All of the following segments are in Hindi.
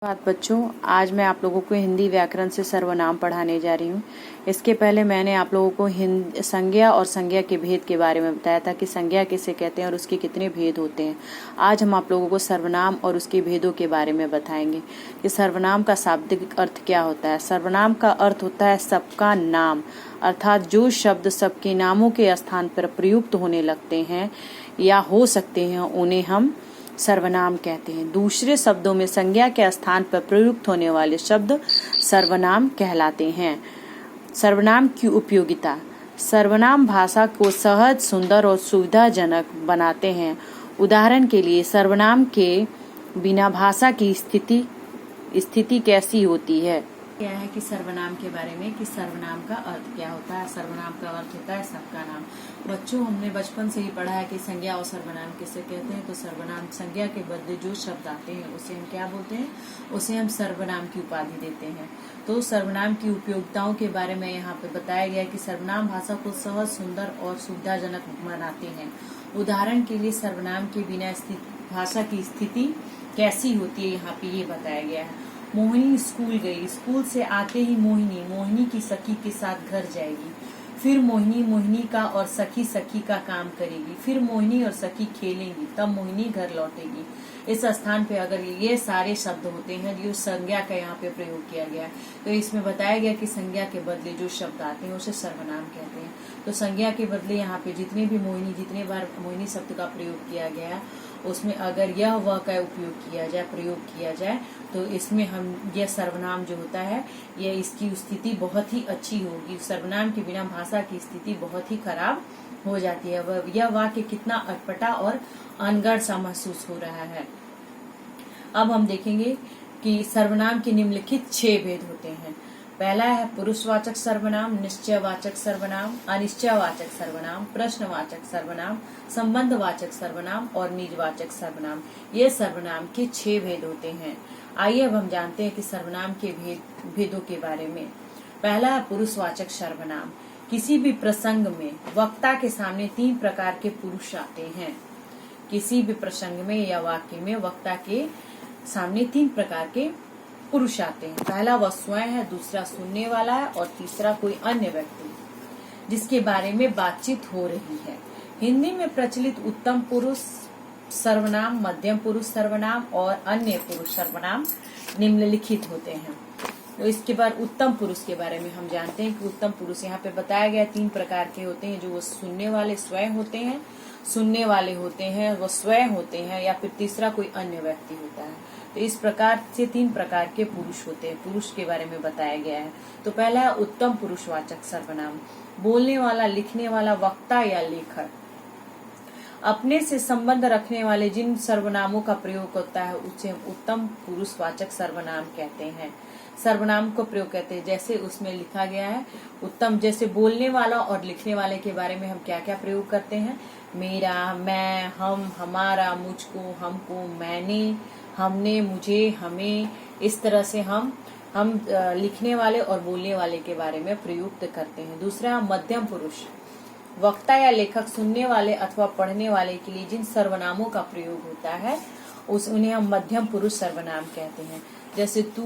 बात बच्चों, आज मैं आप लोगों को हिंदी व्याकरण से सर्वनाम पढ़ाने जा रही हूँ। इसके पहले मैंने आप लोगों को संज्ञा और संज्ञा के भेद के बारे में बताया था कि संज्ञा किसे कहते हैं और उसके कितने भेद होते हैं। आज हम आप लोगों को सर्वनाम और उसके भेदों के बारे में बताएंगे कि सर्वनाम का शाब्दिक अर्थ क्या होता है। सर्वनाम का अर्थ होता है सबका नाम, अर्थात जो शब्द सबके नामों के स्थान पर प्रयुक्त होने लगते हैं या हो सकते हैं उन्हें हम सर्वनाम कहते हैं। दूसरे शब्दों में संज्ञा के स्थान पर प्रयुक्त होने वाले शब्द सर्वनाम कहलाते हैं। सर्वनाम की उपयोगिता। सर्वनाम भाषा को सहज, सुंदर और सुविधाजनक बनाते हैं। उदाहरण के लिए सर्वनाम के बिना भाषा की स्थिति कैसी होती है। क्या है कि सर्वनाम के बारे में कि सर्वनाम का अर्थ क्या होता है। सर्वनाम का अर्थ होता है सबका नाम। बच्चों, हमने बचपन से ही पढ़ा है कि संज्ञा और सर्वनाम किसे कहते हैं। तो सर्वनाम, संज्ञा के बदले जो शब्द आते हैं उसे हम क्या बोलते हैं, उसे हम सर्वनाम की उपाधि देते हैं। तो सर्वनाम की उपयोगिताओं के बारे में यहाँ पे बताया गया है कि सर्वनाम भाषा को सहज, सुंदर और सुविधाजनक बनाते हैं। उदाहरण के लिए सर्वनाम के बिना भाषा की स्थिति कैसी होती है, यहाँ पे ये बताया गया है। मोहिनी स्कूल गई, स्कूल से आते ही मोहिनी की सखी के साथ घर जाएगी। फिर मोहिनी का और सखी का काम करेगी। फिर मोहिनी और सखी खेलेंगी, तब मोहिनी घर लौटेगी। इस स्थान पे अगर ये सारे शब्द होते हैं जो संज्ञा का यहाँ पे प्रयोग किया गया है, तो इसमें बताया गया कि संज्ञा के बदले जो शब्द आते हैं उसे सर्वनाम कहते हैं। तो संज्ञा के बदले यहाँ पे जितने बार मोहिनी शब्द का प्रयोग किया गया, उसमें अगर यह वह का प्रयोग किया जाए तो इसमें हम यह सर्वनाम जो होता है, यह इसकी स्थिति बहुत ही अच्छी होगी। सर्वनाम के बिना भाषा की स्थिति बहुत ही खराब हो जाती है। यह वाक्य कितना अटपटा और अनगढ़ सा महसूस हो रहा है। अब हम देखेंगे कि सर्वनाम के निम्नलिखित 6 भेद होते हैं। पहला है पुरुषवाचक सर्वनाम, निश्चयवाचक सर्वनाम, अनिश्चयवाचक सर्वनाम, प्रश्नवाचक सर्वनाम, संबंधवाचक सर्वनाम और निजवाचक सर्वनाम। ये सर्वनाम के 6 भेद होते हैं। आइए अब हम जानते हैं कि सर्वनाम के भेदों के बारे में। पहला है पुरुषवाचक सर्वनाम। किसी भी प्रसंग में वक्ता के सामने 3 प्रकार के पुरुष आते हैं। किसी भी प्रसंग में या वाक्य में वक्ता के सामने 3 प्रकार के पुरुष आते हैं। पहला वह स्वयं है, दूसरा सुनने वाला है और तीसरा कोई अन्य व्यक्ति जिसके बारे में बातचीत हो रही है। हिंदी में प्रचलित उत्तम पुरुष सर्वनाम, मध्यम पुरुष सर्वनाम और अन्य पुरुष सर्वनाम निम्नलिखित होते हैं। तो इसके बाद उत्तम पुरुष के बारे में हम जानते हैं कि उत्तम पुरुष यहाँ पे बताया गया 3 प्रकार के होते हैं। जो वो सुनने वाले स्वयं होते हैं, सुनने वाले होते हैं वो स्वयं होते हैं, या फिर तीसरा कोई अन्य व्यक्ति होता है। तो इस प्रकार से 3 प्रकार के पुरुष होते हैं। पुरुष के बारे में बताया गया है। तो पहला है उत्तम पुरुषवाचक सर्वनाम। बोलने वाला, लिखने वाला, वक्ता या लेखक। अपने से संबंध रखने वाले जिन सर्वनामों का प्रयोग होता है उसे हम उत्तम पुरुषवाचक सर्वनाम कहते हैं। सर्वनाम को प्रयोग करते हैं जैसे उसमें लिखा गया है उत्तम। जैसे बोलने वाला और लिखने वाले के बारे में हम क्या क्या प्रयोग करते हैं, मेरा, मैं, हम, हमारा, मुझको, हमको, मैंने, हमने, मुझे, हमें। इस तरह से हम लिखने वाले और बोलने वाले के बारे में प्रयुक्त करते हैं। दूसरा मध्यम पुरुष। वक्ता या लेखक सुनने वाले अथवा पढ़ने वाले के लिए जिन सर्वनामों का प्रयोग होता है उन्हें हम मध्यम पुरुष सर्वनाम कहते हैं। जैसे तू,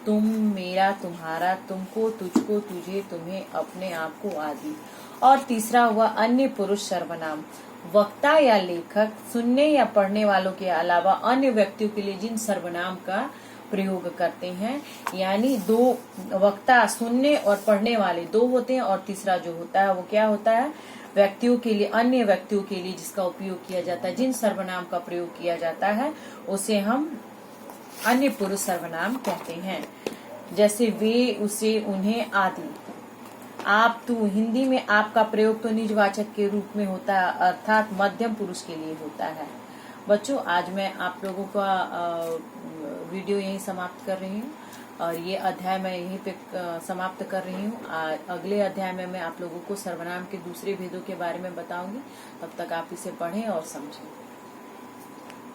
तुम, मेरा, तुम्हारा, तुमको, तुझको, तुझे, तुम्हें, अपने आप को आदि। और तीसरा हुआ अन्य पुरुष सर्वनाम। वक्ता या लेखक सुनने या पढ़ने वालों के अलावा अन्य व्यक्तियों के लिए जिन सर्वनाम का प्रयोग करते हैं, यानी 2 वक्ता, सुनने और पढ़ने वाले 2 होते हैं और तीसरा जो होता है वो क्या होता है, व्यक्तियों के लिए, अन्य व्यक्तियों के लिए जिसका उपयोग किया जाता है, जिन सर्वनाम का प्रयोग किया जाता है उसे हम अन्य पुरुष सर्वनाम कहते हैं। जैसे वे, उसे, उन्हें आदि। आप, तू। हिंदी में आप का प्रयोग तो निजवाचक के रूप में होता है, अर्थात मध्यम पुरुष के लिए होता है। बच्चों, आज मैं आप लोगों का वीडियो यहीं समाप्त कर रही हूँ और ये अध्याय मैं यहीं पे समाप्त कर रही हूँ। अगले अध्याय में मैं आप लोगों को सर्वनाम के दूसरे भेदों के बारे में बताऊंगी। तब तक आप इसे पढ़ें और समझें।